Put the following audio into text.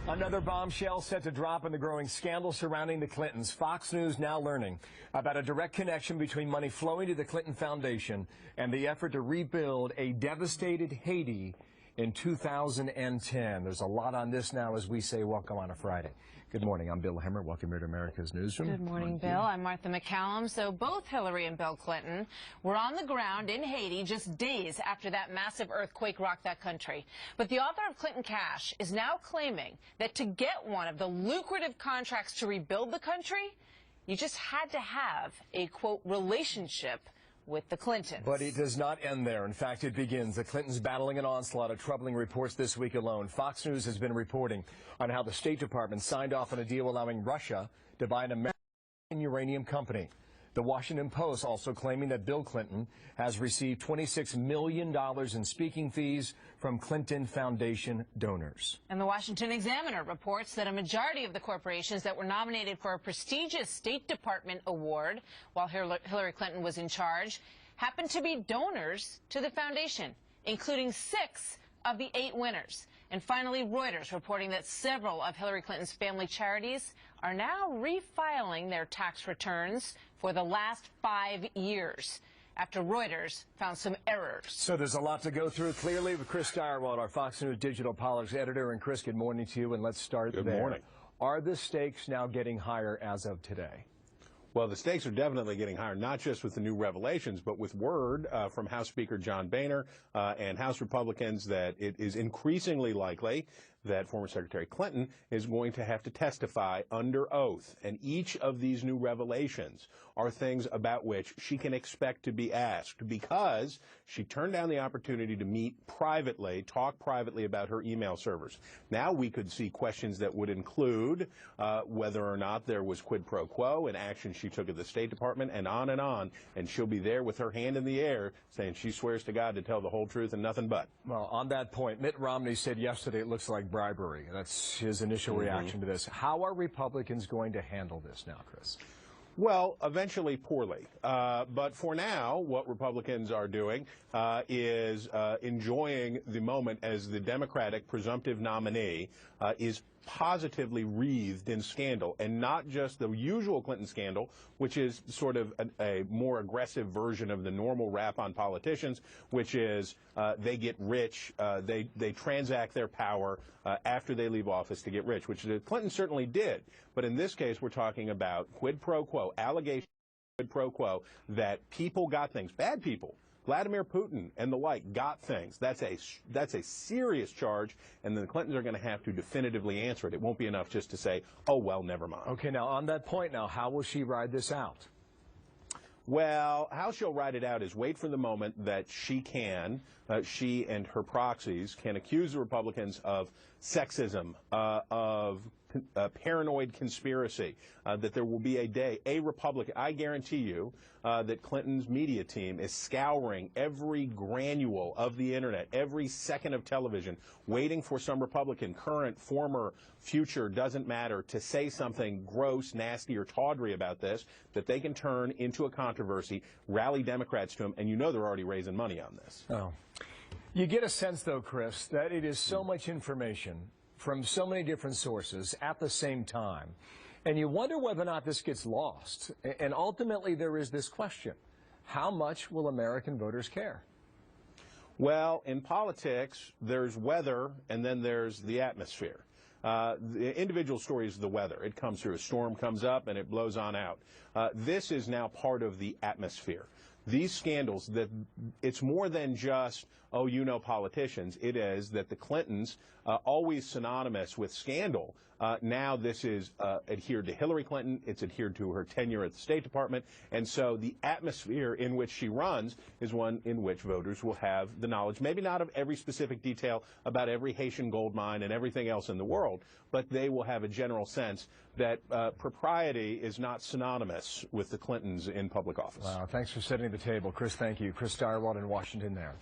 Another bombshell set to drop in the growing scandal surrounding the Clintons. Fox News now learning about a direct connection between money flowing to the Clinton Foundation and the effort to rebuild a devastated Haiti in 2010. There's a lot on this now as we say welcome on a Friday. Good morning. I'm Bill Hemmer. Welcome here to America's Newsroom. Good morning, Bill. I'm Martha McCallum. So both Hillary and Bill Clinton were on the ground in Haiti just days after that massive earthquake rocked that country. But the author of Clinton Cash is now claiming that to get one of the lucrative contracts to rebuild the country, you just had to have a, quote, relationship with the Clintons. But it does not end there. In fact, it begins. The Clintons battling an onslaught of troubling reports this week alone. Fox News has been reporting on how the State Department signed off on a deal allowing Russia to buy an American uranium company. The Washington Post also claiming that Bill Clinton has received $26 million in speaking fees from Clinton Foundation donors. And the Washington Examiner reports that a majority of the corporations that were nominated for a prestigious State Department award while Hillary Clinton was in charge happened to be donors to the foundation, including 6 of the 8 winners. And finally, Reuters reporting that several of Hillary Clinton's family charities are now refiling their tax returns for the last 5 years after Reuters found some errors. So there's a lot to go through, clearly, with Chris Stirewalt, our Fox News digital politics editor. And Chris, good morning to you, and let's start there. Good morning. Are the stakes now getting higher as of today? Well, the stakes are definitely getting higher, not just with the new revelations, but with word from House Speaker John Boehner and House Republicans that it is increasingly likely that former Secretary Clinton is going to have to testify under oath. And each of these new revelations are things about which she can expect to be asked because she turned down the opportunity to meet privately, talk privately about her email servers. Now we could see questions that would include whether or not there was quid pro quo and action she took at the State Department and on. And she'll be there with her hand in the air saying she swears to God to tell the whole truth and nothing but. Well, on that point, Mitt Romney said yesterday it looks like bribery. That's his initial reaction to this. How are Republicans going to handle this now, Chris? Well, eventually poorly. But for now, what Republicans are doing is enjoying the moment as the Democratic presumptive nominee is positively wreathed in scandal, and not just the usual Clinton scandal, which is sort of a more aggressive version of the normal rap on politicians, which is they get rich, they transact their power after they leave office to get rich, which the Clintons certainly did. But in this case, we're talking about quid pro quo, allegations of quid pro quo, that people got things, bad people, Vladimir Putin and the like, got things. That's a serious charge, and the Clintons are going to have to definitively answer it. It won't be enough just to say, oh, well, never mind. Okay, now, on that point now, how will she ride this out? Well, how she'll ride it out is wait for the moment that she and her proxies can accuse the Republicans of sexism, of paranoid conspiracy, that there will be a day, a Republican, I guarantee you that Clinton's media team is scouring every granule of the Internet, every second of television, waiting for some Republican, current, former, future, doesn't matter, to say something gross, nasty, or tawdry about this that they can turn into a controversy, rally Democrats to them, and you know they're already raising money on this. Oh. You get a sense, though, Chris, that it is so much information from so many different sources at the same time. And you wonder whether or not this gets lost. And ultimately, there is this question. How much will American voters care? Well, in politics, there's weather, and then there's the atmosphere. The individual story is the weather. It comes through. A storm comes up, and it blows on out. This is now part of the atmosphere. These scandals, that it's more than just, oh, you know, politicians. It is that the Clintons, always synonymous with scandal, now this is adhered to Hillary Clinton. It's adhered to her tenure at the State Department. And so the atmosphere in which she runs is one in which voters will have the knowledge, maybe not of every specific detail about every Haitian gold mine and everything else in the world, but they will have a general sense that propriety is not synonymous with the Clintons in public office. Wow, thanks for setting the table. Chris, thank you. Chris Stirewalt in Washington there.